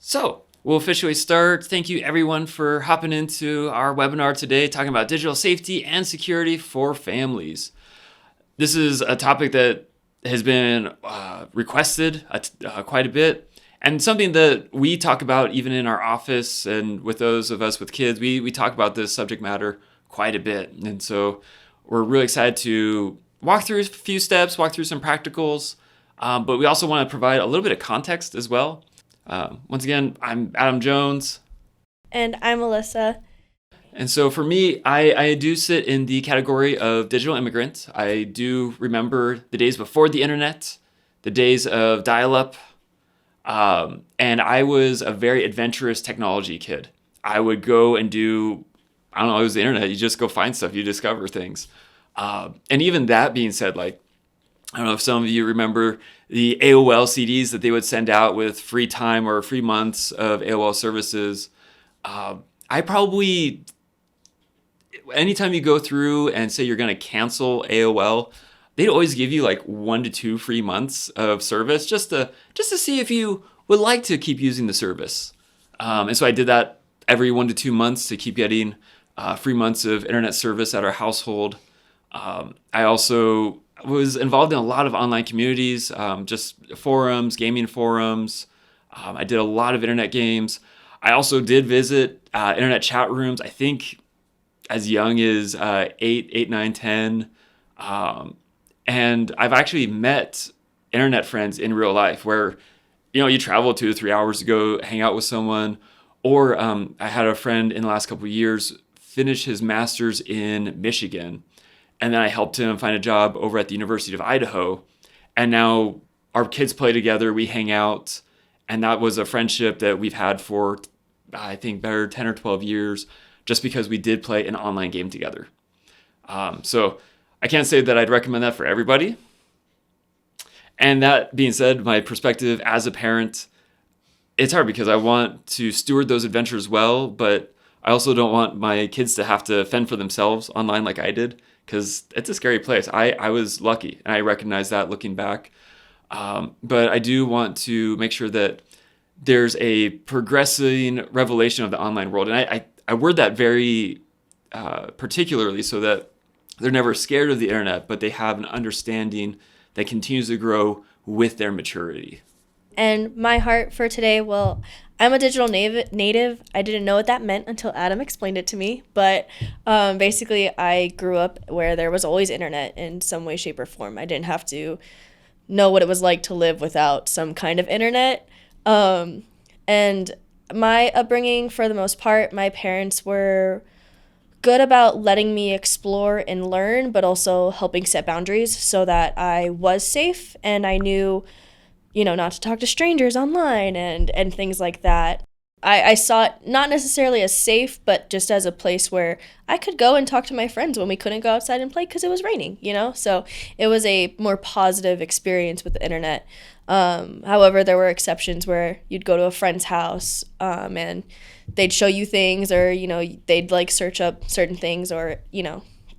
So we'll officially start. Thank you everyone for hopping into our webinar today, talking about digital safety and security for families. This is a topic that has been requested quite a bit, and something that we talk about even in our office and with those of us with kids. We talk about this subject matter quite a bit, and so we're really excited to walk through a few steps, walk through some practicals, but we also want to provide a little bit of context as well. Once again, I'm Adam Jones. And I'm Alyssa. And so for me, I do sit in the category of digital immigrant. I do remember the days before the internet, the days of dial-up, and I was a very adventurous technology kid. I would go and do, I don't know, it was the internet. You just go find stuff, you discover things. And even that being said, like, I don't know if some of you remember the AOL CDs that they would send out with free time or free months of AOL services. I probably, anytime you go through and say you're going to cancel AOL, they'd always give you like 1 to 2 free months of service just to see if you would like to keep using the service. And so I did that every 1 to 2 months to keep getting free months of internet service at our household. I also was involved in a lot of online communities, just forums, gaming forums. I did a lot of internet games. I also did visit internet chat rooms, I think as young as 8, 9, 10. And I've actually met internet friends in real life where, you travel 2 to 3 hours to go hang out with someone. Or I had a friend in the last couple of years finish his master's in Michigan. And then I helped him find a job over at the University of Idaho. And now our kids play together, we hang out. And that was a friendship that we've had for, I think, better 10 or 12 years, just because we did play an online game together. So I can't say that I'd recommend that for everybody. And that being said, my perspective as a parent, it's hard because I want to steward those adventures well, but I also don't want my kids to have to fend for themselves online like I did, because it's a scary place. I was lucky, and I recognize that looking back. But I do want to make sure that there's a progressing revelation of the online world. And I word that very particularly so that they're never scared of the internet, but they have an understanding that continues to grow with their maturity. And my heart for today, well, I'm a digital native. I didn't know what that meant until Adam explained it to me. But basically, I grew up where there was always internet in some way, shape, or form. I didn't have to know what it was like to live without some kind of internet. And my upbringing, for the most part, my parents were good about letting me explore and learn, but also helping set boundaries so that I was safe and I knew not to talk to strangers online and things like that. I saw it not necessarily as safe, but just as a place where I could go and talk to my friends when we couldn't go outside and play because it was raining, So it was a more positive experience with the internet. However, there were exceptions where you'd go to a friend's house and they'd show you things, or, they'd like search up certain things, or,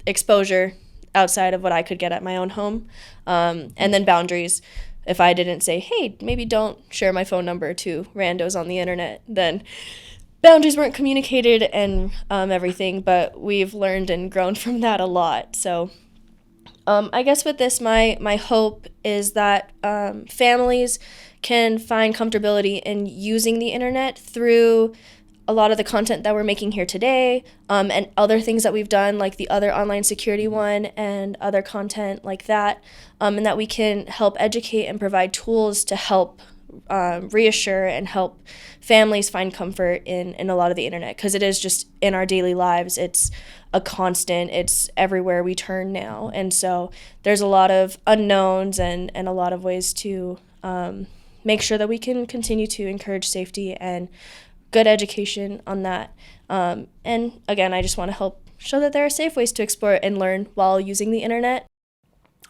exposure outside of what I could get at my own home. And then boundaries. If I didn't say, hey, maybe don't share my phone number to randos on the internet, then boundaries weren't communicated and everything, but we've learned and grown from that a lot. So I guess with this, my hope is that families can find comfortability in using the internet through a lot of the content that we're making here today, and other things that we've done, like the other online security one and other content like that, and that we can help educate and provide tools to help reassure and help families find comfort in a lot of the internet, because it is just in our daily lives. It's a constant. It's everywhere we turn now. And so there's a lot of unknowns and a lot of ways to make sure that we can continue to encourage safety and good education on that. And again, I just want to help show that there are safe ways to explore and learn while using the internet.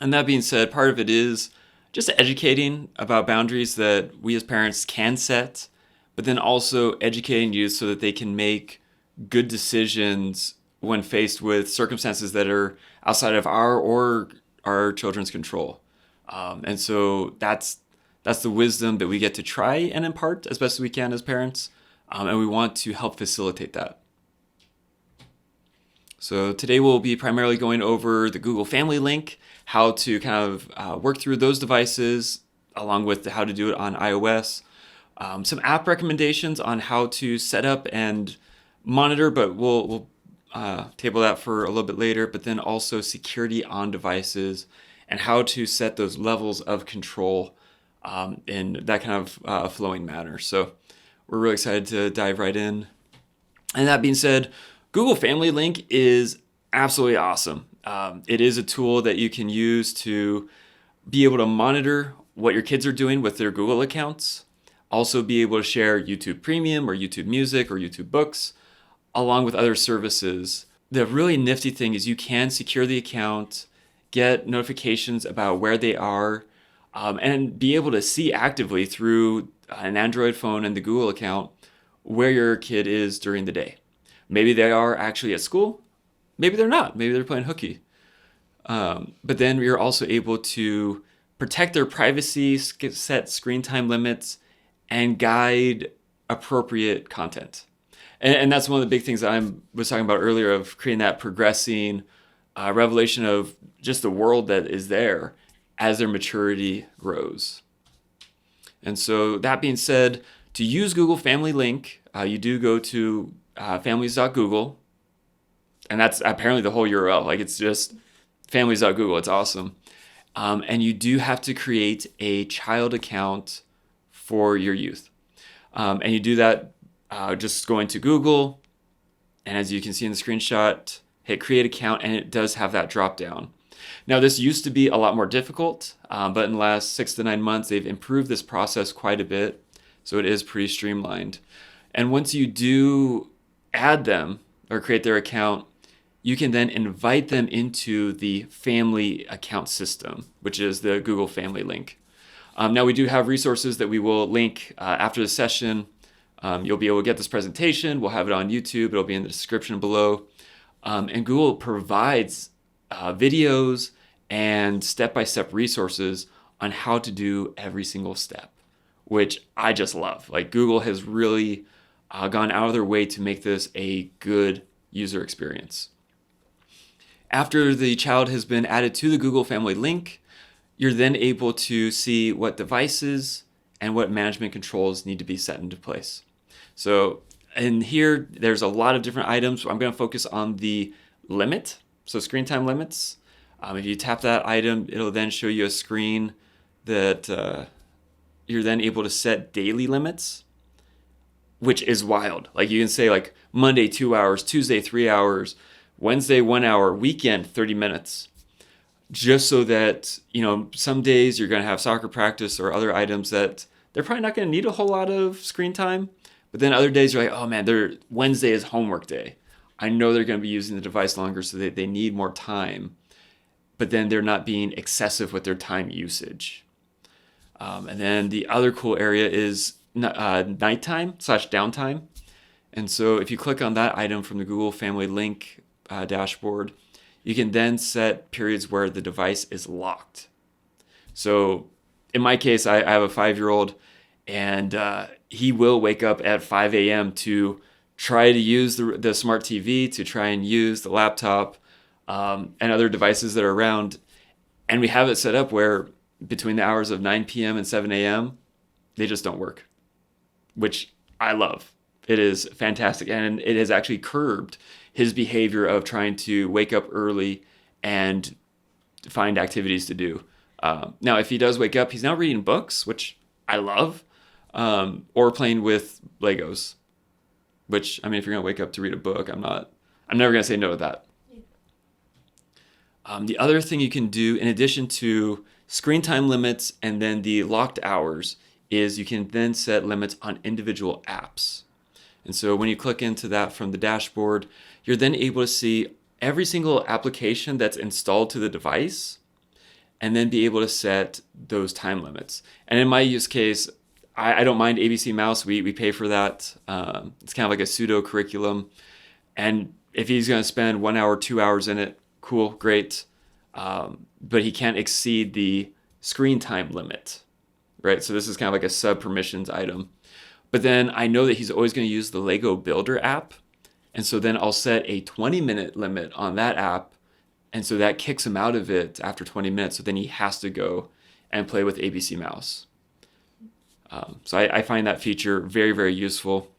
And that being said, part of it is just educating about boundaries that we as parents can set, but then also educating youth so that they can make good decisions when faced with circumstances that are outside of our or our children's control. And so that's That's the wisdom that we get to try and impart as best as we can as parents, and we want to help facilitate that. So today we'll be primarily going over the Google Family Link, how to kind of work through those devices, along with how to do it on iOS. Some app recommendations on how to set up and monitor, but we'll table that for a little bit later. But then also security on devices and how to set those levels of control in that kind of flowing manner. So we're really excited to dive right in. And that being said, Google Family Link is absolutely awesome. It is a tool that you can use to be able to monitor what your kids are doing with their Google accounts. Also be able to share YouTube Premium or YouTube Music or YouTube Books along with other services. The really nifty thing is you can secure the account, get notifications about where they are, and be able to see actively through an Android phone and the Google account where your kid is during the day. Maybe they are actually at school. Maybe they're not. Maybe they're playing hooky. But then you're also able to protect their privacy, set screen time limits, and guide appropriate content. And that's one of the big things that I was talking about earlier of creating that progressing revelation of just the world that is there as their maturity grows. And so that being said, to use Google Family Link, you do go to families.google, and that's apparently the whole URL. Like it's just families.google. It's awesome. And you do have to create a child account for your youth. And you do that just going to Google. And as you can see in the screenshot, hit create account, and it does have that drop down. Now, this used to be a lot more difficult, but in the last 6 to 9 months, they've improved this process quite a bit. So it is pretty streamlined. And once you do add them or create their account, you can then invite them into the family account system, which is the Google Family Link. Now we do have resources that we will link after the session. You'll be able to get this presentation. We'll have it on YouTube. It'll be in the description below. And Google provides videos and step-by-step resources on how to do every single step, which I just love. Like Google has really gone out of their way to make this a good user experience. After the child has been added to the Google Family Link, you're then able to see what devices and what management controls need to be set into place. So in here, there's a lot of different items. I'm going to focus on the limit, so screen time limits. If you tap that item, it'll then show you a screen that you're then able to set daily limits, which is wild. Like you can say like Monday 2 hours, Tuesday 3 hours, Wednesday 1 hour, weekend 30 minutes. Just so that, some days you're going to have soccer practice or other items that they're probably not going to need a whole lot of screen time. But then other days you're like, oh man, Wednesday is homework day. I know they're going to be using the device longer, so they need more time. But then they're not being excessive with their time usage. And then the other cool area is nighttime/downtime. And so if you click on that item from the Google Family Link dashboard, you can then set periods where the device is locked. So in my case, I have a 5-year-old, and he will wake up at 5 a.m. to try to use the smart TV, to try and use the laptop and other devices that are around. And we have it set up where between the hours of 9 p.m. and 7 a.m., they just don't work, which I love. It is fantastic. And it has actually curbed his behavior of trying to wake up early and find activities to do. Now, if he does wake up, he's now reading books, which I love, or playing with Legos, which, if you're going to wake up to read a book, I'm never going to say no to that. The other thing you can do, in addition to screen time limits and then the locked hours, is you can then set limits on individual apps. And so when you click into that from the dashboard, you're then able to see every single application that's installed to the device and then be able to set those time limits. And in my use case, I don't mind ABC Mouse. We pay for that. It's kind of like a pseudo curriculum. And if he's going to spend 1 hour, 2 hours in it, cool, great. But he can't exceed the screen time limit. right? So this is kind of like a sub permissions item. But then I know that he's always going to use the Lego Builder app. And so then I'll set a 20-minute limit on that app. And so that kicks him out of it after 20 minutes. So then he has to go and play with ABC Mouse. So I find that feature very, very useful.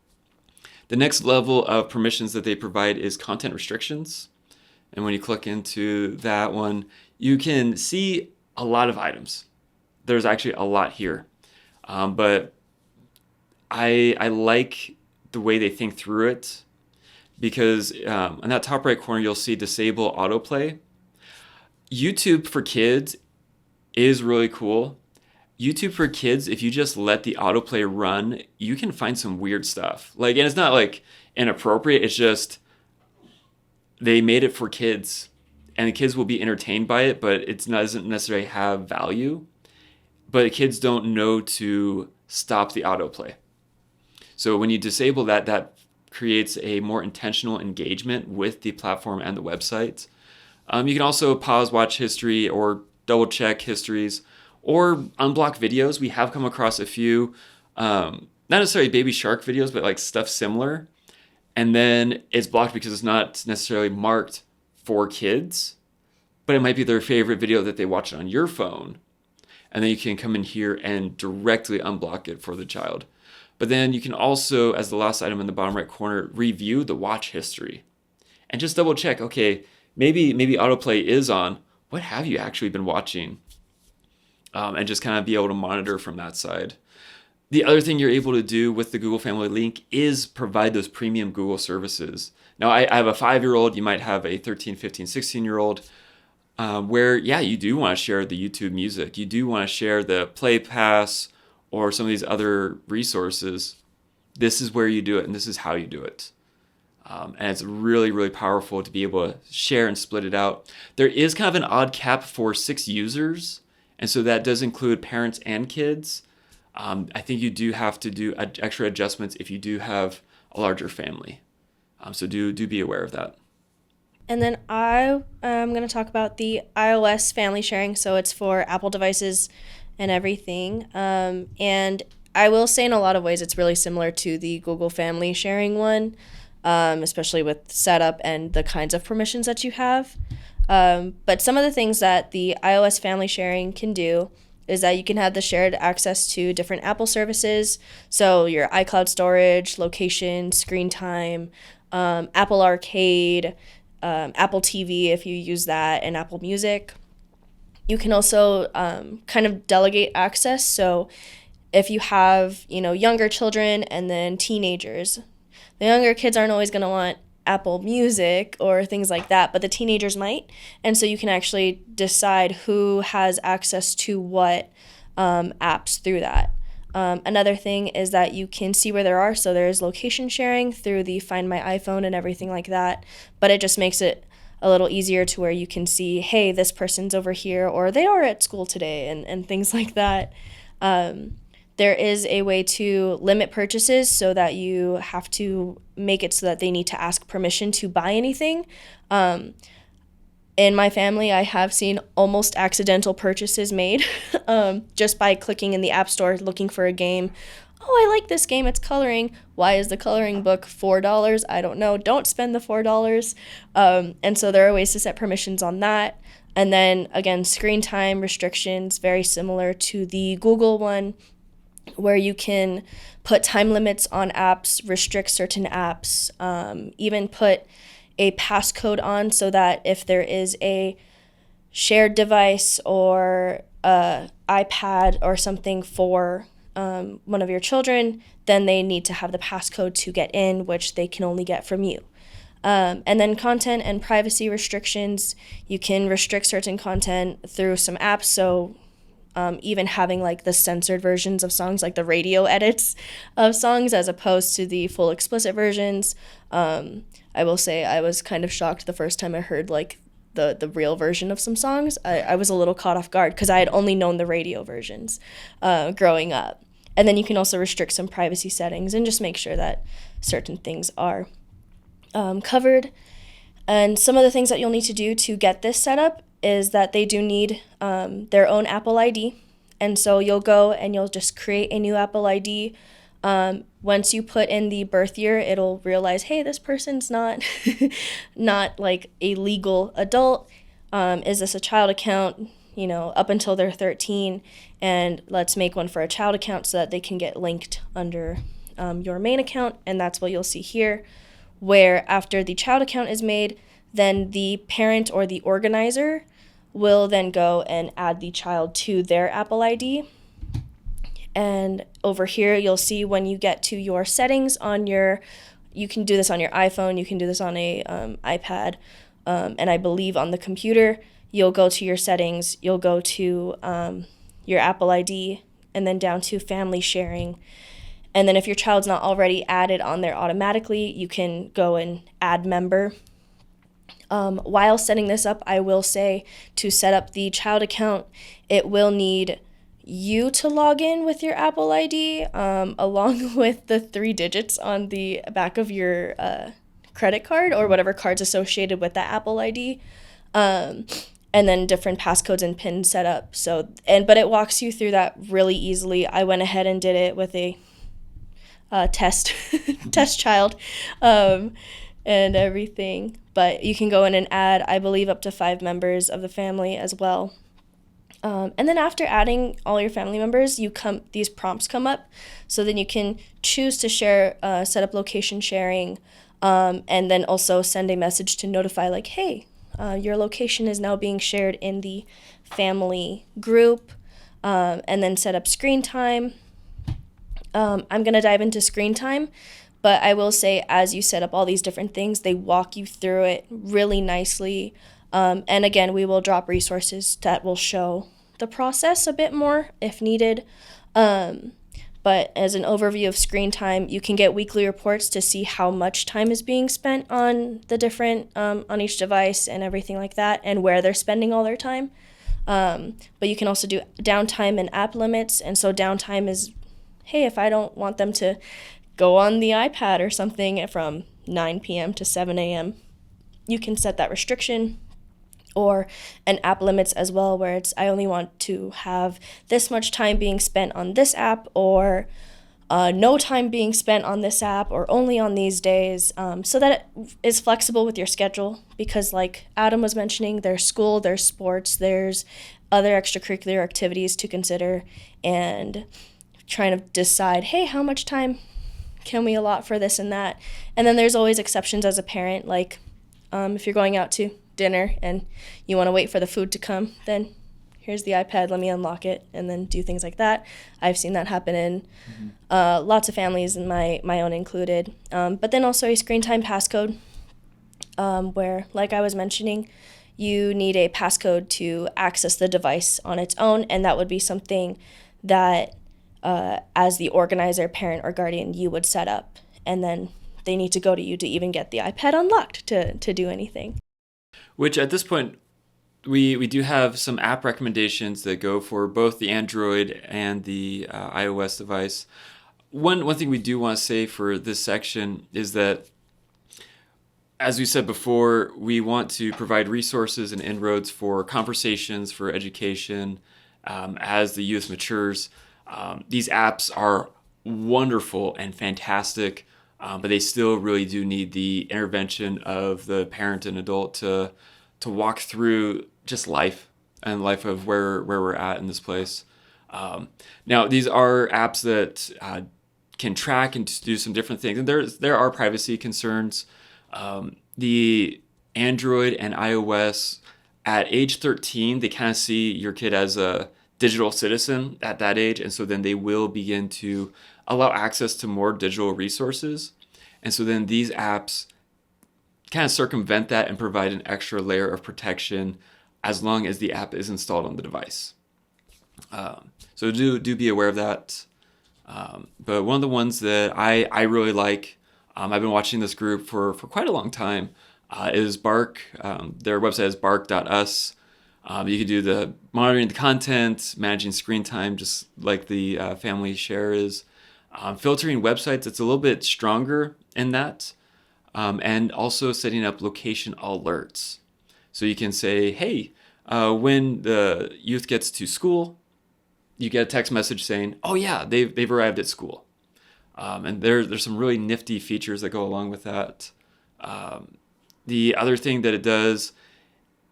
The next level of permissions that they provide is content restrictions. And when you click into that one, you can see a lot of items. There's actually a lot here. But I like the way they think through it, because in that top right corner, you'll see disable autoplay. YouTube for kids is really cool. YouTube for kids, if you just let the autoplay run, you can find some weird stuff. Like, and it's not like inappropriate. It's just they made it for kids, and the kids will be entertained by it, but it doesn't necessarily have value. But kids don't know to stop the autoplay. So when you disable that, that creates a more intentional engagement with the platform and the website. You can also pause watch history or double check histories or unblock videos. We have come across a few, not necessarily Baby Shark videos, but like stuff similar. And then it's blocked because it's not necessarily marked for kids, but it might be their favorite video that they watch on your phone. And then you can come in here and directly unblock it for the child. But then you can also, as the last item in the bottom right corner, review the watch history and just double check, okay, maybe autoplay is on. What have you actually been watching? And just kind of be able to monitor from that side. The other thing you're able to do with the Google Family Link is provide those premium Google services. Now, I have a 5-year-old. You might have a 13, 15, 16-year-old where, yeah, you do want to share the YouTube music. You do want to share the Play Pass or some of these other resources. This is where you do it, and this is how you do it. And it's really, really powerful to be able to share and split it out. There is kind of an odd cap for 6 users, and so that does include parents and kids. I think you do have to do extra adjustments if you do have a larger family. So do be aware of that. And then I'm going to talk about the iOS family sharing. So it's for Apple devices and everything. And I will say in a lot of ways it's really similar to the Google family sharing one, especially with setup and the kinds of permissions that you have. But some of the things that the iOS family sharing can do is that you can have the shared access to different Apple services. So your iCloud storage, location, screen time, Apple Arcade, Apple TV if you use that, and Apple Music. You can also kind of delegate access. So if you have, younger children and then teenagers, the younger kids aren't always going to want Apple Music or things like that, but the teenagers might. And so you can actually decide who has access to what apps through that. Another thing is that you can see where there are. So there's location sharing through the Find My iPhone and everything like that, but it just makes it a little easier to where you can see, hey, this person's over here, or they are at school today, and things like that. There is a way to limit purchases so that you have to make it so that they need to ask permission to buy anything. In my family, I have seen almost accidental purchases made just by clicking in the App Store looking for a game. Oh, I like this game. It's coloring. Why is the coloring book $4? I don't know. Don't spend the $4. And so there are ways to set permissions on that. And then, again, screen time restrictions, very similar to the Google one, where you can put time limits on apps, restrict certain apps, even put a passcode on so that if there is a shared device or a iPad or something for one of your children, then they need to have the passcode to get in, which they can only get from you. And then content and privacy restrictions, you can restrict certain content through some apps. So even having like the censored versions of songs, like the radio edits of songs as opposed to the full explicit versions. I will say I was kind of shocked the first time I heard like the real version of some songs. I was a little caught off guard because I had only known the radio versions growing up. And then you can also restrict some privacy settings and just make sure that certain things are covered. And some of the things that you'll need to do to get this set up is that they do need their own Apple ID. And so you'll go and you'll just create a new Apple ID. Once you put in the birth year, it'll realize, hey, this person's not not like a legal adult. Is this a child account? Up until they're 13, and let's make one for a child account so that they can get linked under your main account. And that's what you'll see here, where after the child account is made, then the parent or the organizer will then go and add the child to their Apple ID. And over here, you'll see when you get to your settings you can do this on your iPhone, you can do this on a iPad, and I believe on the computer, you'll go to your settings, you'll go to your Apple ID, and then down to family sharing. And then if your child's not already added on there automatically, you can go and add member. While setting this up, I will say to set up the child account, it will need you to log in with your Apple ID, along with the 3 digits on the back of your credit card or whatever card's associated with that Apple ID, and then different passcodes and pins set up. But it walks you through that really easily. I went ahead and did it with a test child, and everything. But you can go in and add, I believe, up to 5 members of the family as well. And then after adding all your family members, these prompts come up. So then you can choose to share, set up location sharing, and then also send a message to notify like, hey, your location is now being shared in the family group, and then set up screen time. I'm going to dive into screen time, but I will say as you set up all these different things, they walk you through it really nicely. And again, we will drop resources that will show the process a bit more if needed. But as an overview of screen time, you can get weekly reports to see how much time is being spent on the different, on each device and everything like that, and where they're spending all their time. But you can also do downtime and app limits. And so downtime is, hey, if I don't want them to go on the iPad or something from 9 p.m. to 7 a.m., you can set that restriction. Or an app limits as well, where it's I only want to have this much time being spent on this app, or no time being spent on this app, or only on these days, so that it is flexible with your schedule. Because like Adam was mentioning, there's school, there's sports, there's other extracurricular activities to consider, and trying to decide, hey, how much time can we allot for this and that? And then there's always exceptions as a parent, like if you're going out to dinner and you want to wait for the food to come, then here's the iPad, let me unlock it, and then do things like that. I've seen that happen in lots of families, and my own included. But then also a screen time passcode, where, like I was mentioning, you need a passcode to access the device on its own, and that would be something that as the organizer, parent, or guardian, you would set up, and then they need to go to you to even get the iPad unlocked to do anything. Which at this point, we do have some app recommendations that go for both the Android and the iOS device. One thing we do want to say for this section is that, as we said before, we want to provide resources and inroads for conversations, for education, as the youth matures. These apps are wonderful and fantastic, but they still really do need the intervention of the parent and adult to walk through just life and life of where we're at in this place. Now, these are apps that can track and do some different things, and there are privacy concerns. The Android and iOS at age 13, they kind of see your kid as a digital citizen at that age, and so then they will begin to allow access to more digital resources. And so then these apps kind of circumvent that and provide an extra layer of protection as long as the app is installed on the device. So do be aware of that. But one of the ones that I really like, I've been watching this group for quite a long time, is Bark. Their website is bark.us. You can do the monitoring the content, managing screen time, just like the family share is. Filtering websites, it's a little bit stronger in that. And also setting up location alerts. So you can say, hey, when the youth gets to school, you get a text message saying, "Oh yeah, they've arrived at school," and there's some really nifty features that go along with that. The other thing that it does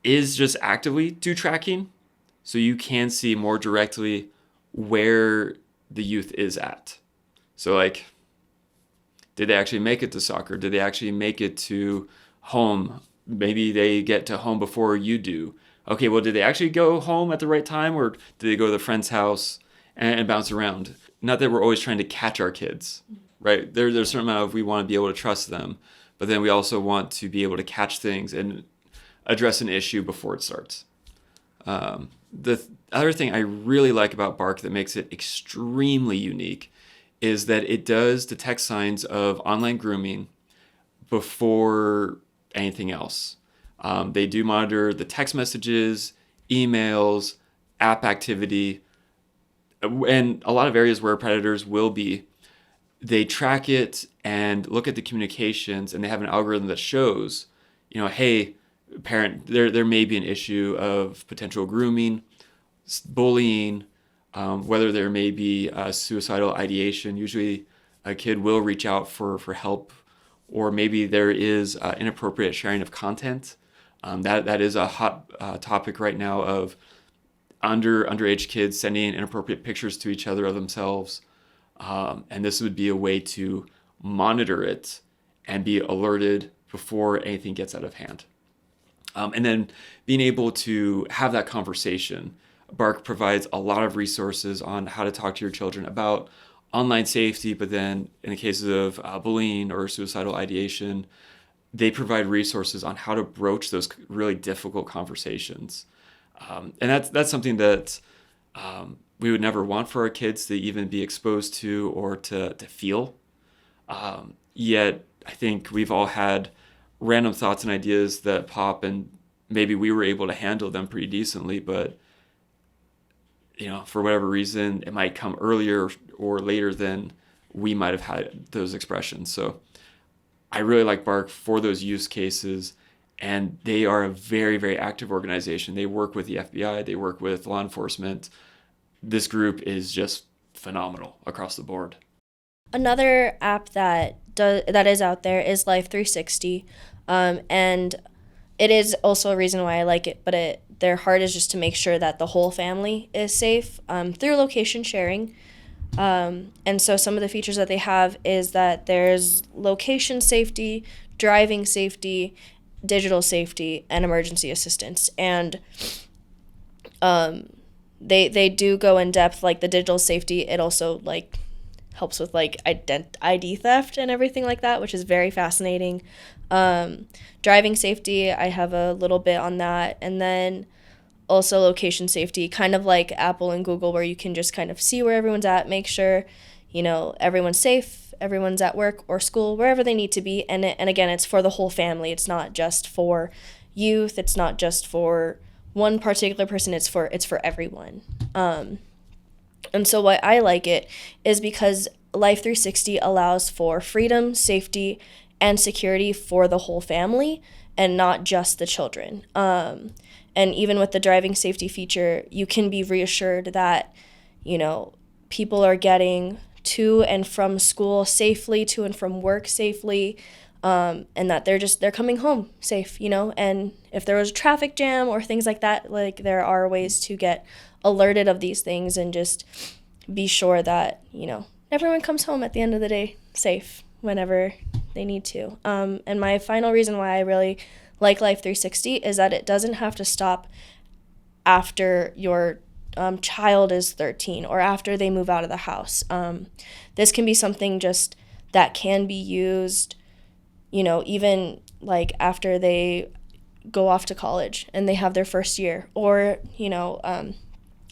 is just actively do tracking, so you can see more directly where the youth is at. So like, did they actually make it to soccer? Did they actually make it to home? Maybe they get to home before you do. Okay, well, did they actually go home at the right time, or did they go to the friend's house and bounce around? Not that we're always trying to catch our kids, right? There's a certain amount of we want to be able to trust them, but then we also want to be able to catch things and address an issue before it starts. The other thing I really like about Bark that makes it extremely unique is that it does detect signs of online grooming before anything else. They do monitor the text messages, emails, app activity, and a lot of areas where predators will be. They track it and look at the communications, and they have an algorithm that shows, hey, parent, there may be an issue of potential grooming, bullying, whether there may be suicidal ideation. Usually a kid will reach out for help, or maybe there is inappropriate sharing of content. That is a hot topic right now of underage kids sending inappropriate pictures to each other of themselves. And this would be a way to monitor it and be alerted before anything gets out of hand. And then being able to have that conversation. Bark provides a lot of resources on how to talk to your children about online safety, but then in the cases of bullying or suicidal ideation, they provide resources on how to broach those really difficult conversations. And that's something that we would never want for our kids to even be exposed to or to feel. Yet I think we've all had random thoughts and ideas that pop, and maybe we were able to handle them pretty decently, but for whatever reason, it might come earlier or later than we might have had those expressions. So I really like Bark for those use cases, and they are a very, very active organization. They work with the FBI, they work with law enforcement. This group is just phenomenal across the board. Another app that is out there is Life 360, and it is also a reason why I like it, but their heart is just to make sure that the whole family is safe through location sharing. And so some of the features that they have is that there's location safety, driving safety, digital safety, and emergency assistance. And they do go in depth, like the digital safety. It also helps with ID theft and everything like that, which is very fascinating. Driving safety, I have a little bit on that. And then also location safety, kind of like Apple and Google, where you can just kind of see where everyone's at, make sure, everyone's safe, everyone's at work or school, wherever they need to be. And again, it's for the whole family. It's not just for youth. It's not just for one particular person. It's for everyone. And so why I like it is because Life 360 allows for freedom, safety, and security for the whole family and not just the children. And even with the driving safety feature, you can be reassured that, people are getting to and from school safely, to and from work safely, and that they're coming home safe, and if there was a traffic jam or things like that, there are ways to get alerted of these things and just be sure that, everyone comes home at the end of the day safe whenever they need to. And my final reason why I really like Life 360 is that it doesn't have to stop after your child is 13 or after they move out of the house. This can be something just that can be used, even after they go off to college and they have their first year, or,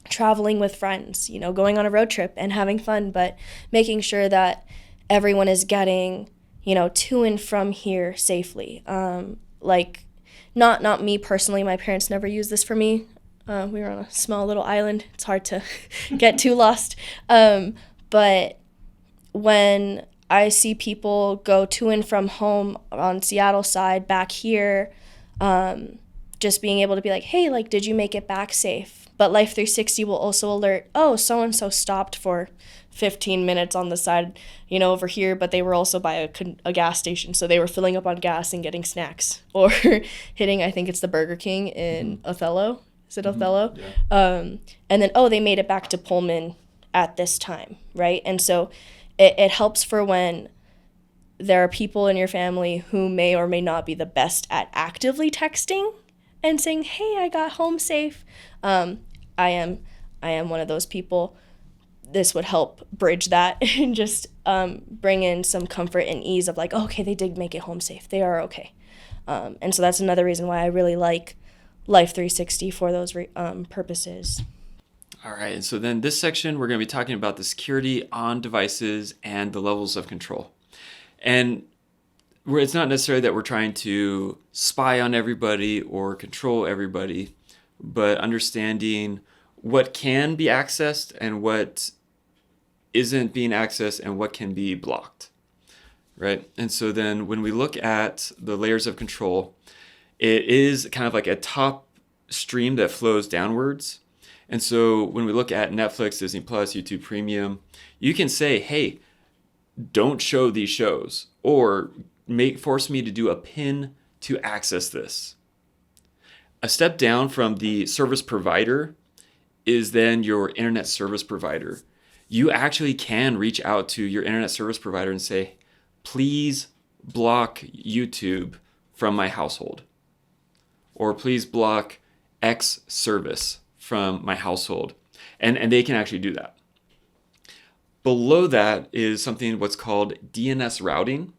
traveling with friends, going on a road trip and having fun, but making sure that everyone is getting, to and from here safely. Not me personally, my parents never used this for me. We were on a small little island. It's hard to get too lost. But when I see people go to and from home on Seattle side back here, just being able to be like, hey, did you make it back safe? But Life 360 will also alert, oh, so-and-so stopped for 15 minutes on the side, over here, but they were also by a gas station. So they were filling up on gas and getting snacks or hitting, I think it's the Burger King in Othello. Is it Othello? Yeah. And then, oh, they made it back to Pullman at this time, right? And so it helps for when there are people in your family who may or may not be the best at actively texting and saying, hey, I got home safe. I am one of those people. This would help bridge that and just bring in some comfort and ease of like, oh, okay, they did make it home safe. They are okay. And so that's another reason why I really like Life 360 for those purposes. All right, and so then this section, we're going to be talking about the security on devices and the levels of control. And it's not necessarily that we're trying to spy on everybody or control everybody, but understanding what can be accessed and what isn't being accessed and what can be blocked, right? And so then when we look at the layers of control, it is kind of like a top stream that flows downwards. And so when we look at Netflix, Disney Plus, YouTube Premium, you can say, hey, don't show these shows or force me to do a pin to access this. A step down from the service provider is then your internet service provider. You actually can reach out to your internet service provider and say, please block YouTube from my household, or please block X service from my hopsehold. And they can actually do that. Below that is something what's called DNS routing.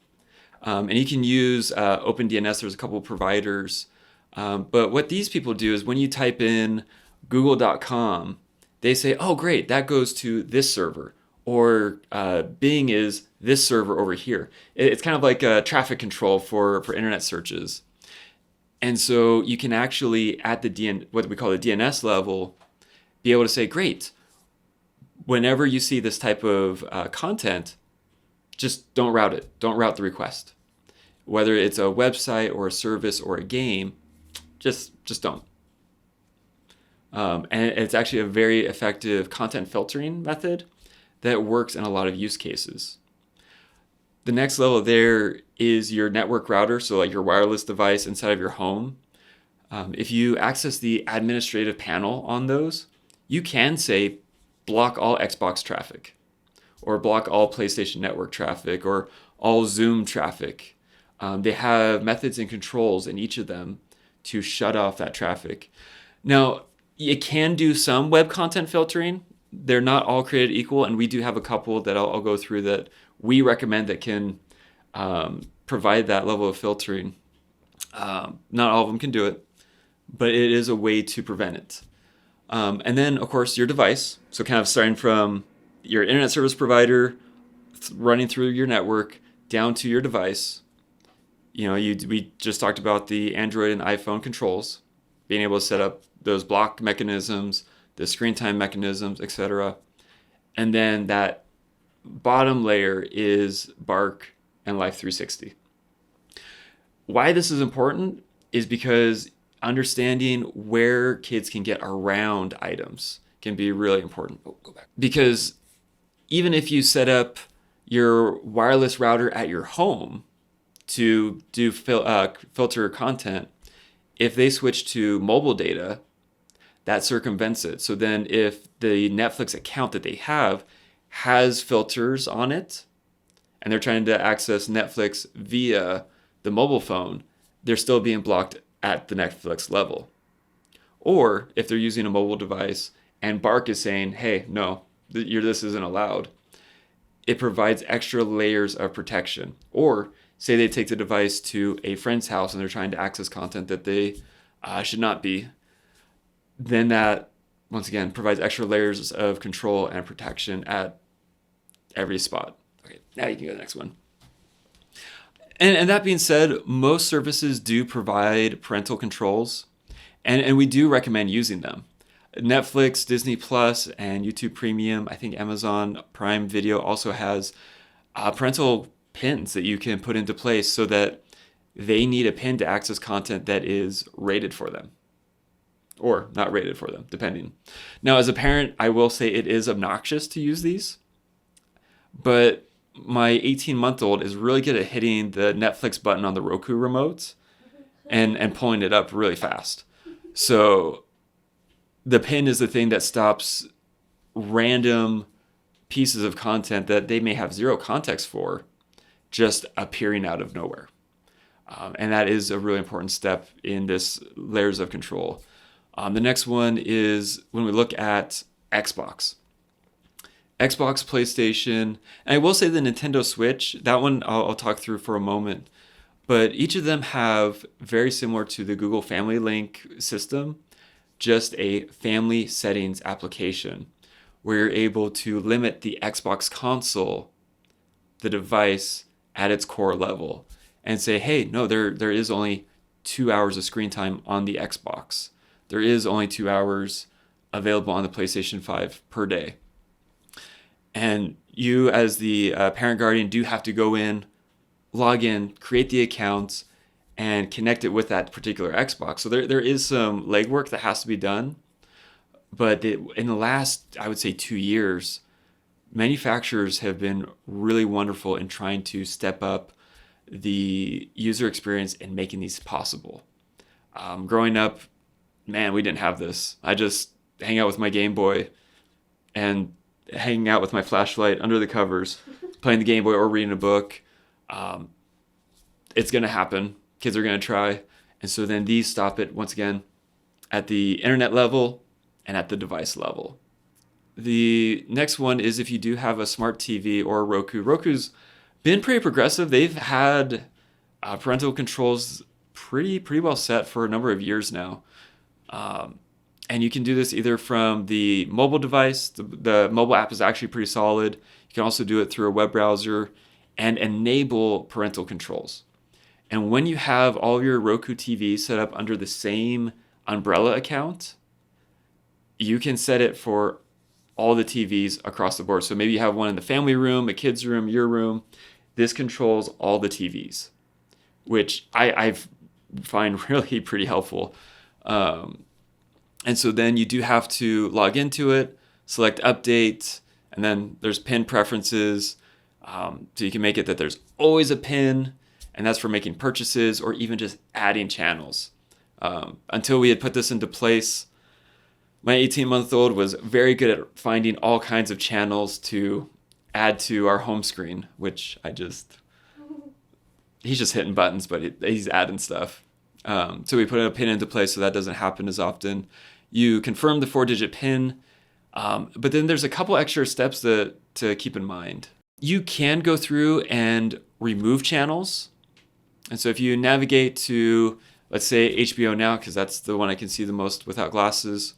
And you can use OpenDNS. There's a couple of providers. But what these people do is when you type in google.com, they say, oh, great, that goes to this server. Or Bing is this server over here. It's kind of like a traffic control for internet searches. And so you can actually, at the what we call the DNS level, be able to say, great, whenever you see this type of content, just don't route it. Don't route the request. Whether it's a website or a service or a game, just don't. And it's actually a very effective content filtering method that works in a lot of use cases. The next level there is your network router, so like your wireless device inside of your home. If you access the administrative panel on those, you can say block all Xbox traffic, or block all PlayStation Network traffic, or all Zoom traffic. They have methods and controls in each of them to shut off that traffic. Now, it can do some web content filtering. They're not all created equal, and we do have a couple that I'll go through that we recommend that can provide that level of filtering. Not all of them can do it, but it is a way to prevent it. And then, of course, your device. So kind of starting from your internet service provider, running through your network, down to your device. We just talked about the Android and iPhone controls, being able to set up those block mechanisms, the screen time mechanisms, etc. And then that bottom layer is Bark and Life 360. Why this is important is because understanding where kids can get around items can be really important. Go back. Because even if you set up your wireless router at your home to do filter content, if they switch to mobile data, that circumvents it. So then if the Netflix account that they have has filters on it, and they're trying to access Netflix via the mobile phone, they're still being blocked at the Netflix level. Or if they're using a mobile device and Bark is saying, hey, no, this isn't allowed, it provides extra layers of protection. Or say they take the device to a friend's house and they're trying to access content that they should not be, then that, once again, provides extra layers of control and protection at every spot. Okay, now you can go to the next one. And that being said, most services do provide parental controls, and we do recommend using them. Netflix, Disney Plus, and YouTube Premium, I think Amazon Prime Video also has parental pins that you can put into place so that they need a pin to access content that is rated for them. or not rated for them, depending. Now, as a parent, I will say it is obnoxious to use these, but my 18-month-old is really good at hitting the Netflix button on the Roku remote and pulling it up really fast. So the pin is the thing that stops random pieces of content that they may have zero context for just appearing out of nowhere. And that is a really important step in this layers of control. The next one is when we look at Xbox, PlayStation, and I will say the Nintendo Switch, that one I'll talk through for a moment. But each of them have, very similar to the Google Family Link system, just a family settings application where you're able to limit the Xbox console, the device, at its core level and say, hey, no, there is only 2 hours of screen time on the Xbox. There is only 2 hours available on the PlayStation 5 per day. And you, as the parent guardian, do have to go in, log in, create the accounts, and connect it with that particular Xbox. So there is some legwork that has to be done. But in the last, I would say, 2 years, manufacturers have been really wonderful in trying to step up the user experience in making these possible. Growing up, man, we didn't have this. I just hang out with my Game Boy and hanging out with my flashlight under the covers, playing the Game Boy or reading a book. It's going to happen. Kids are going to try. And so then these stop it, once again, at the internet level and at the device level. The next one is if you do have a smart TV or a Roku. Roku's been pretty progressive. They've had parental controls pretty well set for a number of years now. And you can do this either from the mobile device. The mobile app is actually pretty solid. You can also do it through a web browser and enable parental controls. And when you have all your Roku TVs set up under the same umbrella account, you can set it for all the TVs across the board. So maybe you have one in the family room, a kid's room, your room. This controls all the TVs, which I find really pretty helpful. And so then you do have to log into it, select update, and then there's pin preferences. So you can make it that there's always a pin, and that's for making purchases or even just adding channels. Until we had put this into place, my 18-month-old was very good at finding all kinds of channels to add to our home screen, which he's just hitting buttons, but he's adding stuff. So we put a pin into place so that doesn't happen as often. You confirm the 4-digit pin, but then there's a couple extra steps to keep in mind. You can go through and remove channels. And so if you navigate to, let's say, HBO Now, because that's the one I can see the most without glasses,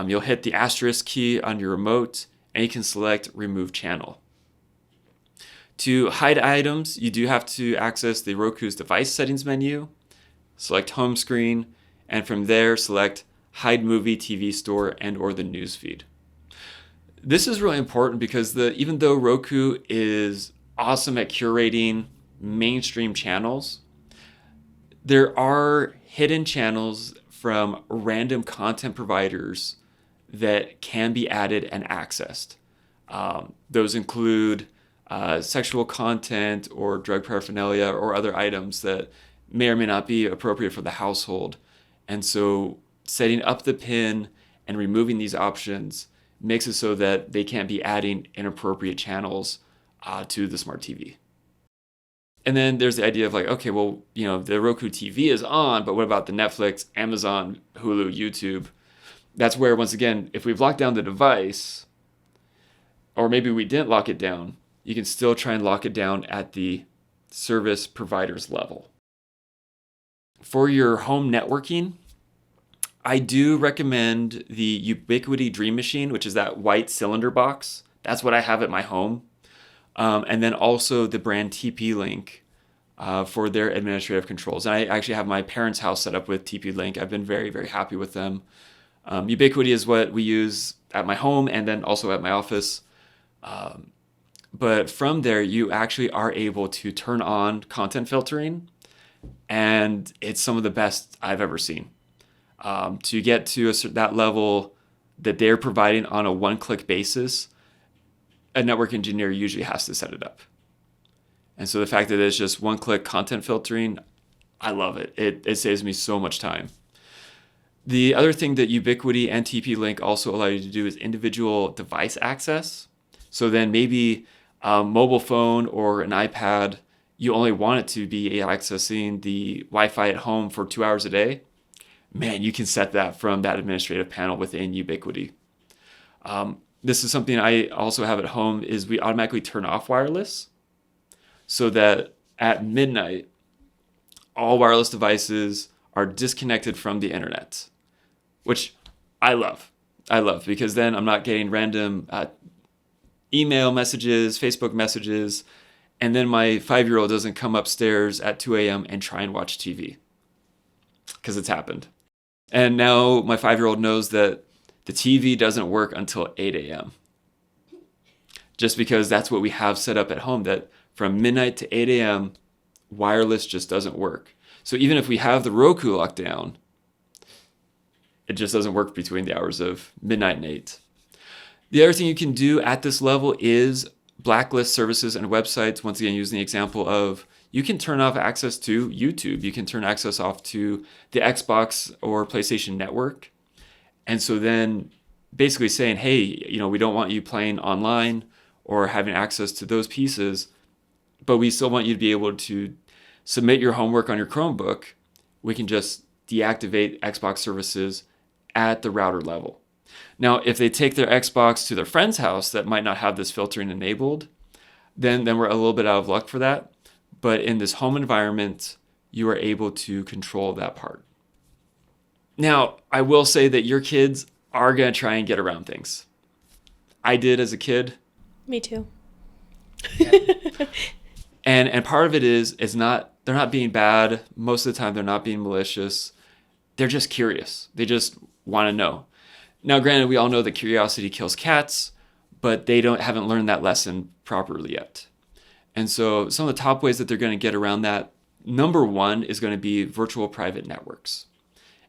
you'll hit the asterisk key on your remote, and you can select Remove Channel. To hide items, you do have to access the Roku's device settings menu, select Home Screen, and from there select Hide Movie, TV Store, and or the News Feed. This is really important because even though Roku is awesome at curating mainstream channels, there are hidden channels from random content providers that can be added and accessed. Those include sexual content or drug paraphernalia or other items that may or may not be appropriate for the household. And so setting up the pin and removing these options makes it so that they can't be adding inappropriate channels to the smart TV. And then there's the idea of like, okay, well, the Roku TV is on, but what about the Netflix, Amazon, Hulu, YouTube? That's where, once again, if we've locked down the device, or maybe we didn't lock it down, you can still try and lock it down at the service provider's level. For your home networking, I do recommend the Ubiquiti Dream Machine, which is that white cylinder box. That's what I have at my home. And then also the brand TP-Link for their administrative controls. And I actually have my parents' house set up with TP-Link. I've been very, very happy with them. Ubiquiti is what we use at my home and then also at my office. But from there, you actually are able to turn on content filtering, and it's some of the best I've ever seen. To get to that level that they're providing on a one-click basis, a network engineer usually has to set it up. And so the fact that it's just one-click content filtering, I love it. It saves me so much time. The other thing that Ubiquiti and TP-Link also allow you to do is individual device access. So then maybe a mobile phone or an iPad, you only want it to be accessing the Wi-Fi at home for 2 hours a day. Man, you can set that from that administrative panel within Ubiquiti. This is something I also have at home is we automatically turn off wireless so that at midnight, all wireless devices are disconnected from the internet, which I love. I love because then I'm not getting random email messages, Facebook messages, and then my 5-year-old doesn't come upstairs at 2 a.m. and try and watch TV because it's happened. And now my 5-year-old knows that the TV doesn't work until 8 a.m. just because that's what we have set up at home, that from midnight to 8 a.m., wireless just doesn't work. So even if we have the Roku locked down, it just doesn't work between the hours of midnight and 8. The other thing you can do at this level is blacklist services and websites. Once again, using the example of you can turn off access to YouTube. You can turn access off to the Xbox or PlayStation Network. And so then basically saying, hey, we don't want you playing online or having access to those pieces, but we still want you to be able to submit your homework on your Chromebook. We can just deactivate Xbox services at the router level. Now, if they take their Xbox to their friend's house that might not have this filtering enabled, then we're a little bit out of luck for that. But in this home environment, you are able to control that part. Now, I will say that your kids are going to try and get around things. I did as a kid. Me too. Yeah. And part of it is they're not being bad. Most of the time, they're not being malicious. They're just curious. They just want to know. Now, granted, we all know that curiosity kills cats, but they haven't learned that lesson properly yet. And so some of the top ways that they're going to get around that, number one is going to be virtual private networks.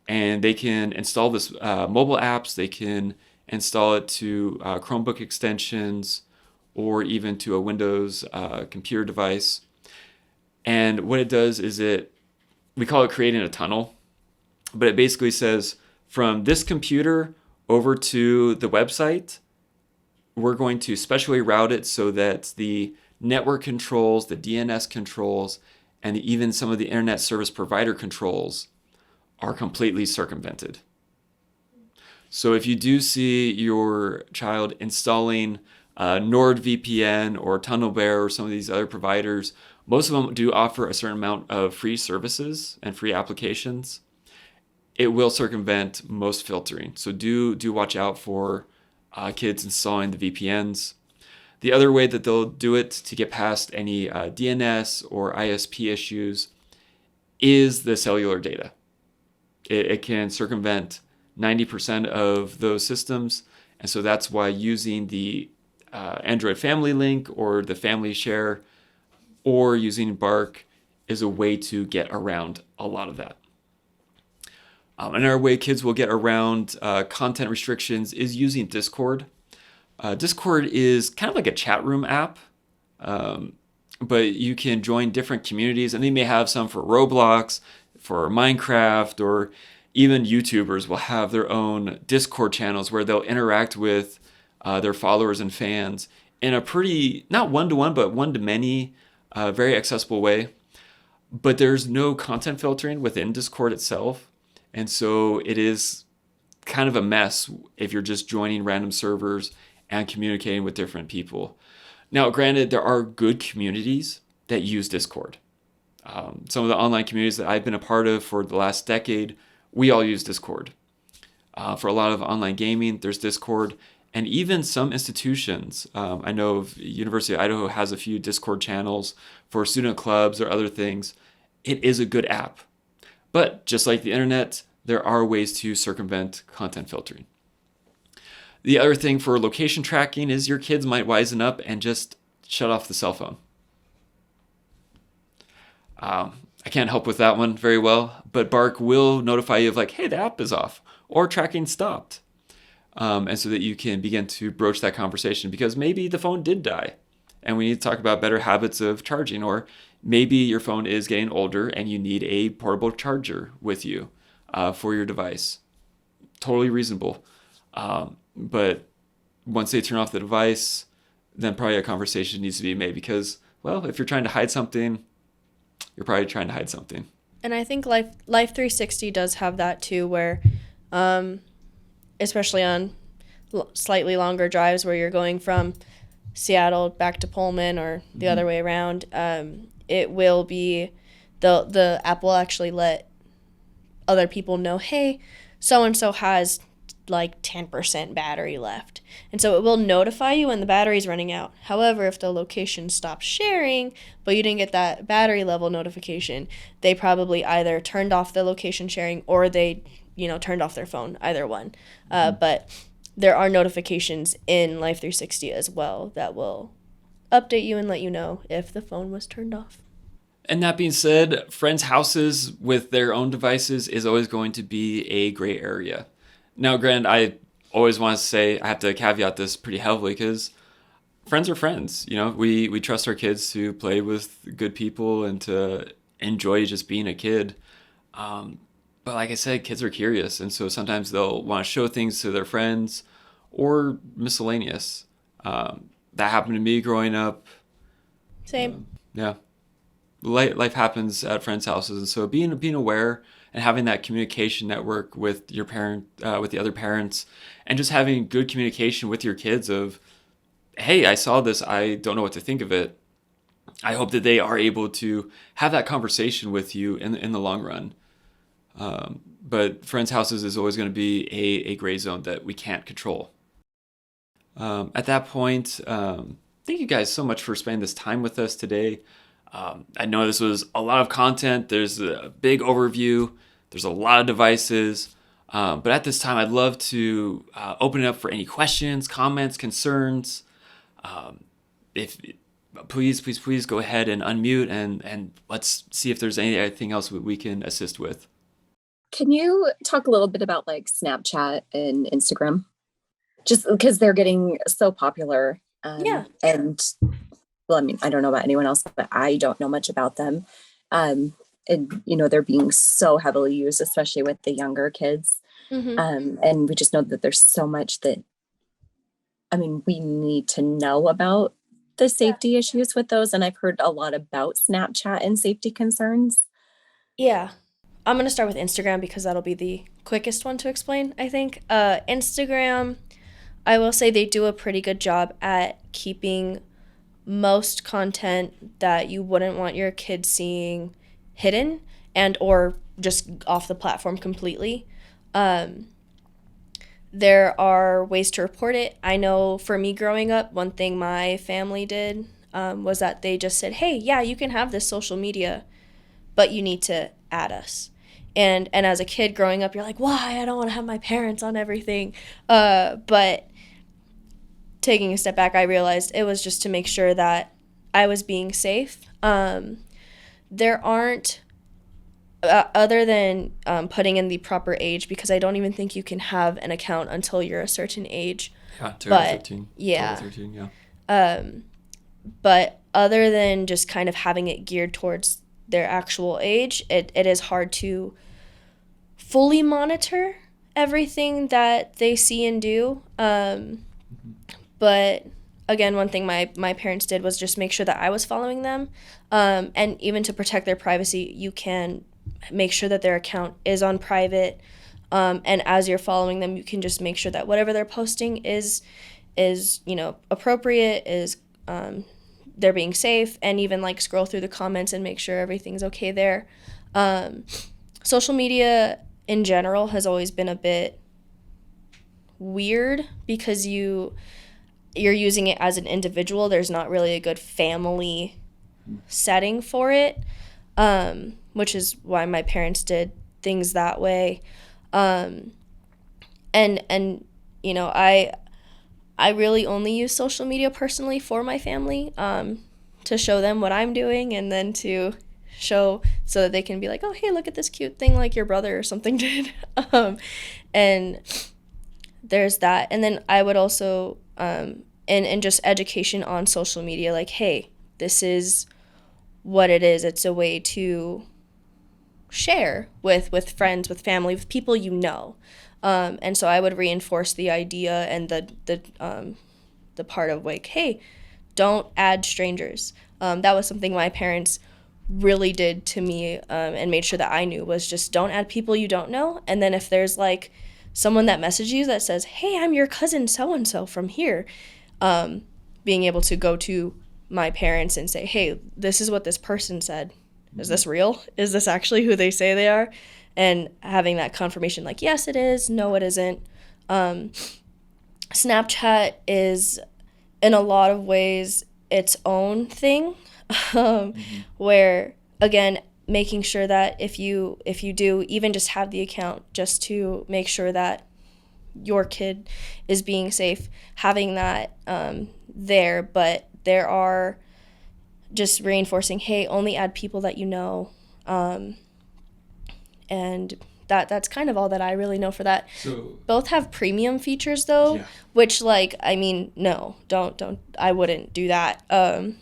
And they can install this mobile apps. They can install it to Chromebook extensions or even to a Windows computer device. And what it does is we call it creating a tunnel, but it basically says from this computer over to the website, we're going to specially route it so that the network controls, the DNS controls, and even some of the internet service provider controls are completely circumvented. So if you do see your child installing NordVPN or TunnelBear or some of these other providers, most of them do offer a certain amount of free services and free applications. It will circumvent most filtering. So do watch out for kids installing the VPNs. The other way that they'll do it to get past any DNS or ISP issues is the cellular data. It can circumvent 90% of those systems. And so that's why using the Android Family Link or the Family Share or using Bark is a way to get around a lot of that. Another way kids will get around content restrictions is using Discord. Discord is kind of like a chat room app, but you can join different communities, and they may have some for Roblox, for Minecraft, or even YouTubers will have their own Discord channels where they'll interact with their followers and fans in a pretty, not one-to-one, but one-to-many, very accessible way. But there's no content filtering within Discord itself. And so it is kind of a mess if you're just joining random servers and communicating with different people. Now, granted, there are good communities that use Discord. Some of the online communities that I've been a part of for the last decade, we all use Discord. For a lot of online gaming, there's Discord. And even some institutions, I know of University of Idaho has a few Discord channels for student clubs or other things. It is a good app. But just like the internet, there are ways to circumvent content filtering. The other thing for location tracking is your kids might wisen up and just shut off the cell phone. I can't help with that one very well, but Bark will notify you of like, hey, the app is off or tracking stopped. And so that you can begin to broach that conversation because maybe the phone did die and we need to talk about better habits of charging, or maybe your phone is getting older and you need a portable charger with you for your device. Totally reasonable. But once they turn off the device, then probably a conversation needs to be made because, well, if you're trying to hide something, you're probably trying to hide something. And I think Life 360 does have that too, where especially on slightly longer drives where you're going from Seattle back to Pullman or the other way around, it will be the app will actually let other people know, hey, so and so has like 10% battery left, and so it will notify you when the battery's running out. However, if the location stops sharing but you didn't get that battery level notification, they probably either turned off the location sharing or they turned off their phone, either one. But there are notifications in Life 360 as well that will update you and let you know if the phone was turned off. And that being said, friends' houses with their own devices is always going to be a gray area. Now, granted, I always want to say, I have to caveat this pretty heavily because friends are friends. We trust our kids to play with good people and to enjoy just being a kid. But like I said, kids are curious. And so sometimes they'll want to show things to their friends or miscellaneous. That happened to me growing up. Same. Yeah. Life happens at friends' houses. And so being aware and having that communication network with your parent, with the other parents, and just having good communication with your kids of, hey, I saw this. I don't know what to think of it. I hope that they are able to have that conversation with you in the long run. But friends' houses is always going to be a gray zone that we can't control. At that point, thank you guys so much for spending this time with us today. I know this was a lot of content. There's a big overview. There's a lot of devices. But at this time, I'd love to open it up for any questions, comments, concerns. If please go ahead and unmute and let's see if there's anything else we can assist with. Can you talk a little bit about like Snapchat and Instagram? Just because they're getting so popular. Yeah. And well, I mean, I don't know about anyone else, but I don't know much about them. And they're being so heavily used, especially with the younger kids. Mm-hmm. And we just know that there's so much that, I mean, we need to know about the safety issues with those. And I've heard a lot about Snapchat and safety concerns. Yeah. I'm going to start with Instagram because that'll be the quickest one to explain, I think. Instagram, I will say they do a pretty good job at keeping most content that you wouldn't want your kids seeing hidden and or just off the platform completely. There are ways to report it. I know for me growing up, one thing my family did was that they just said, hey, yeah, you can have this social media, but you need to add us. And as a kid growing up, you're like, why? I don't want to have my parents on everything. But taking a step back, I realized it was just to make sure that I was being safe. There aren't, other than putting in the proper age, because I don't even think you can have an account until you're a certain age. Yeah, 13. Yeah. 13, yeah. But other than just kind of having it geared towards their actual age, it is hard to fully monitor everything that they see and do. But again, one thing my parents did was just make sure that I was following them. And even to protect their privacy, you can make sure that their account is on private. And as you're following them, you can just make sure that whatever they're posting is appropriate, is they're being safe, and even like scroll through the comments and make sure everything's okay there. Social media in general has always been a bit weird because you're using it as an individual. There's not really a good family setting for it, which is why my parents did things that way. And I really only use social media personally for my family, to show them what I'm doing and then to show so that they can be like, oh, hey, look at this cute thing like your brother or something did. And there's that. And then I would also, and just education on social media, like, hey, this is what it is. It's a way to share with friends, with family, with people you know. And so I would reinforce the idea and the part of like, hey, don't add strangers. That was something my parents really did to me, and made sure that I knew, was just don't add people you don't know. And then if there's like someone that messages you that says, hey, I'm your cousin so-and-so from here, being able to go to my parents and say, hey, this is what this person said. Is this real? Is this actually who they say they are? And having that confirmation, like, yes, it is. No, it isn't. Snapchat is, in a lot of ways, its own thing, where, again, making sure that if you do even just have the account just to make sure that your kid is being safe, having that there. But there are just reinforcing, hey, only add people that you know. And that's kind of all that I really know for that. So both have premium features though, yeah. which, like, I mean, no, don't, I wouldn't do that. But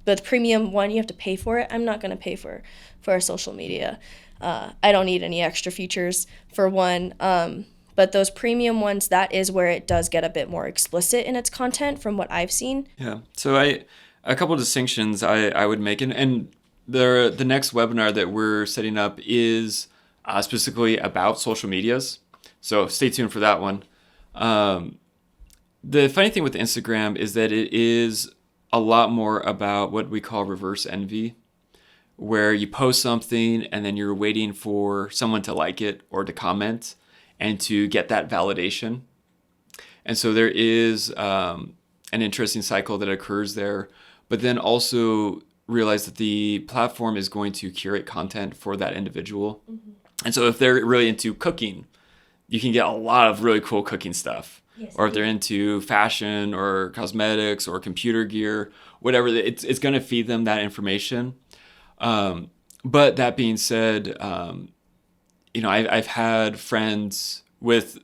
the premium one, you have to pay for it. I'm not going to pay for a social media. I don't need any extra features for one. But those premium ones, that is where it does get a bit more explicit in its content from what I've seen. Yeah. So a couple of distinctions I would make, and the next webinar that we're setting up is specifically about social medias. So stay tuned for that one. The funny thing with Instagram is that it is a lot more about what we call reverse envy, where you post something and then you're waiting for someone to like it or to comment and to get that validation. And so there is an interesting cycle that occurs there, but then also realize that the platform is going to curate content for that individual. Mm-hmm. And so if they're really into cooking, you can get a lot of really cool cooking stuff. Yes, or if they're into fashion or cosmetics or computer gear, whatever, it's going to feed them that information. But that being said, I've had friends with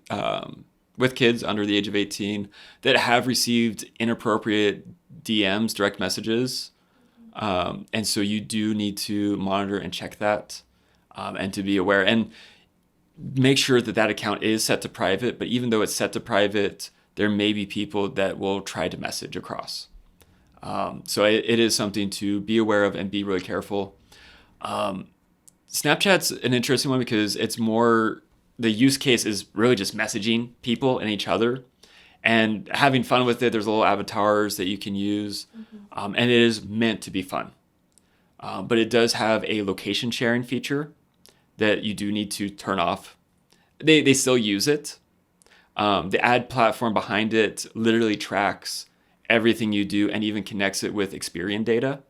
kids under the age of 18 that have received inappropriate DMs, direct messages. And so you do need to monitor and check that, and to be aware and make sure that account is set to private. But even though it's set to private, there may be people that will try to message across. So it is something to be aware of and be really careful. Snapchat's an interesting one because it's more, the use case is really just messaging people and each other and having fun with it. There's little avatars that you can use, and it is meant to be fun. But it does have a location sharing feature that you do need to turn off. They still use it. The ad platform behind it literally tracks everything you do and even connects it with Experian data.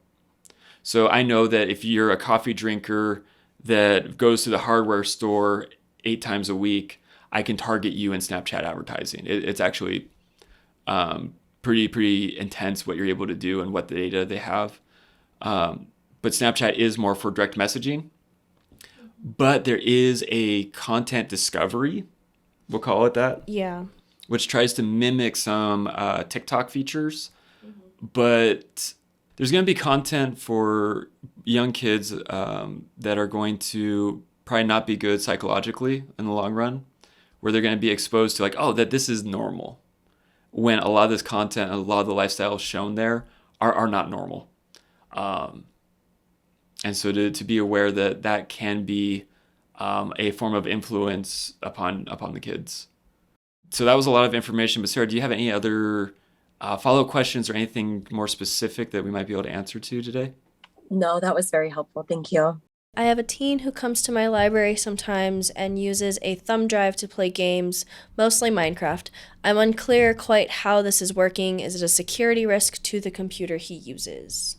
So I know that if you're a coffee drinker that goes to the hardware store 8 times a week, I can target you in Snapchat advertising. It's actually pretty intense what you're able to do and what the data they have. But Snapchat is more for direct messaging. But there is a content discovery, we'll call it that. Yeah. Which tries to mimic some TikTok features. But there's going to be content for young kids that are going to probably not be good psychologically in the long run, where they're going to be exposed to like, oh, that this is normal. When a lot of this content, a lot of the lifestyles shown there are not normal. And so to be aware that can be a form of influence upon the kids. So that was a lot of information. But Sarah, do you have any other follow-up questions or anything more specific that we might be able to answer to today? No, that was very helpful. Thank you. I have a teen who comes to my library sometimes and uses a thumb drive to play games, mostly Minecraft. I'm unclear quite how this is working. Is it a security risk to the computer he uses?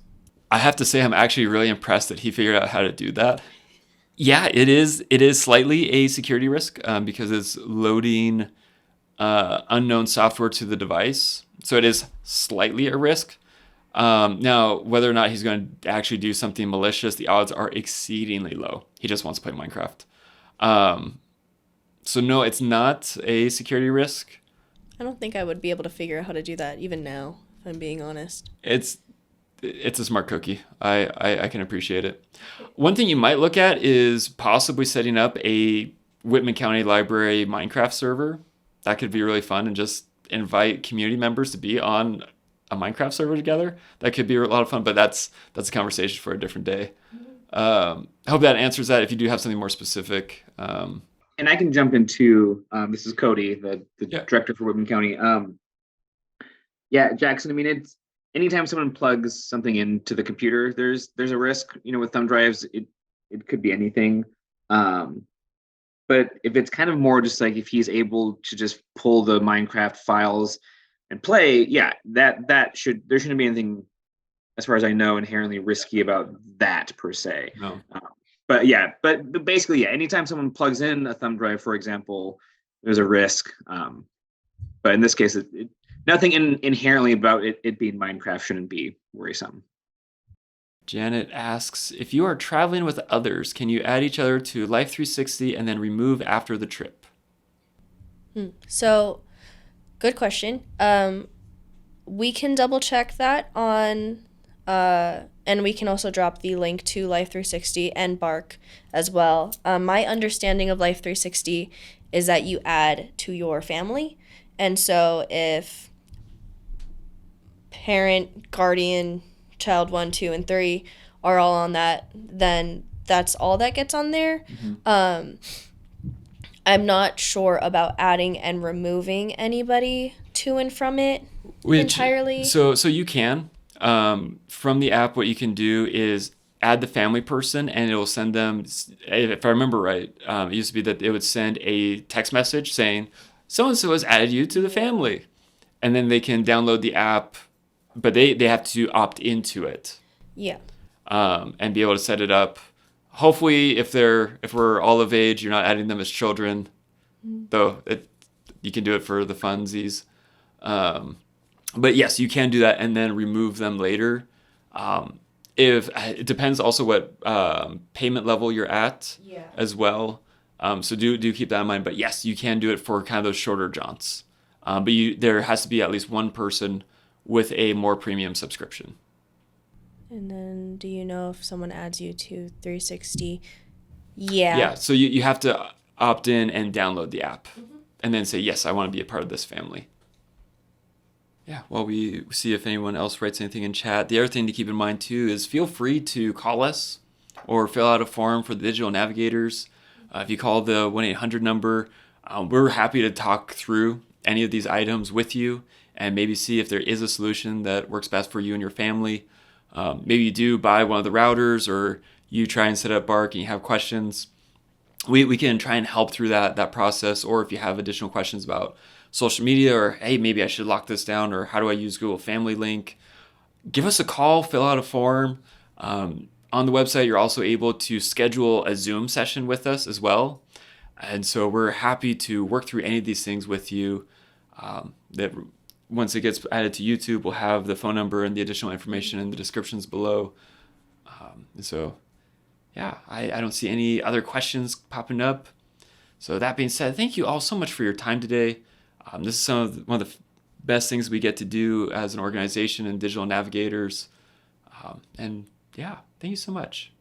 I have to say I'm actually really impressed that he figured out how to do that. Yeah, it is slightly a security risk because it's loading unknown software to the device. So it is slightly a risk. Now, whether or not he's going to actually do something malicious, the odds are exceedingly low. He just wants to play Minecraft. So no, it's not a security risk. I don't think I would be able to figure out how to do that even now, if I'm being honest. It's a smart cookie. I can appreciate it. One thing you might look at is possibly setting up a Whitman County Library Minecraft server. That could be really fun, and just invite community members to be on a Minecraft server together. That could be a lot of fun, but that's a conversation for a different day. I hope that answers that. If you do have something more specific, And I can jump into this is Cody, the Yeah. director for Whitman County. Yeah, Jackson. I mean, it's anytime someone plugs something into the computer, there's a risk. With thumb drives, it could be anything. But if it's kind of more just like if he's able to just pull the Minecraft files and play, yeah, there shouldn't be anything, as far as I know, inherently risky about that per se. no. But basically, yeah, anytime someone plugs in a thumb drive, for example, there's a risk. But in this case, nothing inherently about it being Minecraft shouldn't be worrisome. Janet asks, if you are traveling with others, can you add each other to Life 360 and then remove after the trip? So, good question. We can double check that on, and we can also drop the link to Life 360 and Bark as well. My understanding of Life 360 is that you add to your family. And so if parent, guardian, child 1, 2, and 3 are all on that, then that's all that gets on there. I'm not sure about adding and removing anybody to and from it entirely. So you can. From the app, what you can do is add the family person, and it will send them, if I remember right, it used to be that it would send a text message saying, so-and-so has added you to the family. And then they can download the app, but they have to opt into it. Yeah. And be able to set it up. Hopefully, if we're all of age, you're not adding them as children, though you can do it for the funsies. But yes, you can do that and then remove them later. If it depends also what payment level you're at as well. So do keep that in mind. But yes, you can do it for kind of those shorter jaunts. But there has to be at least one person with a more premium subscription. And then do you know if someone adds you to 360? Yeah. Yeah, so you have to opt in and download the app and then say, yes, I want to be a part of this family. Yeah, while we see if anyone else writes anything in chat, the other thing to keep in mind too is feel free to call us or fill out a form for the digital navigators. If you call the 1-800 number, we're happy to talk through any of these items with you and maybe see if there is a solution that works best for you and your family. Maybe you do buy one of the routers, or you try and set up Bark and you have questions. We can try and help through that process. Or if you have additional questions about social media, or hey, maybe I should lock this down, or how do I use Google Family Link, give us a call, fill out a form. On the website, you're also able to schedule a Zoom session with us as well. And so we're happy to work through any of these things with you. That once it gets added to YouTube, we'll have the phone number and the additional information in the descriptions below. So yeah, I don't see any other questions popping up. So that being said, thank you all so much for your time today. This is one of the best things we get to do as an organization and digital navigators. And yeah, thank you so much.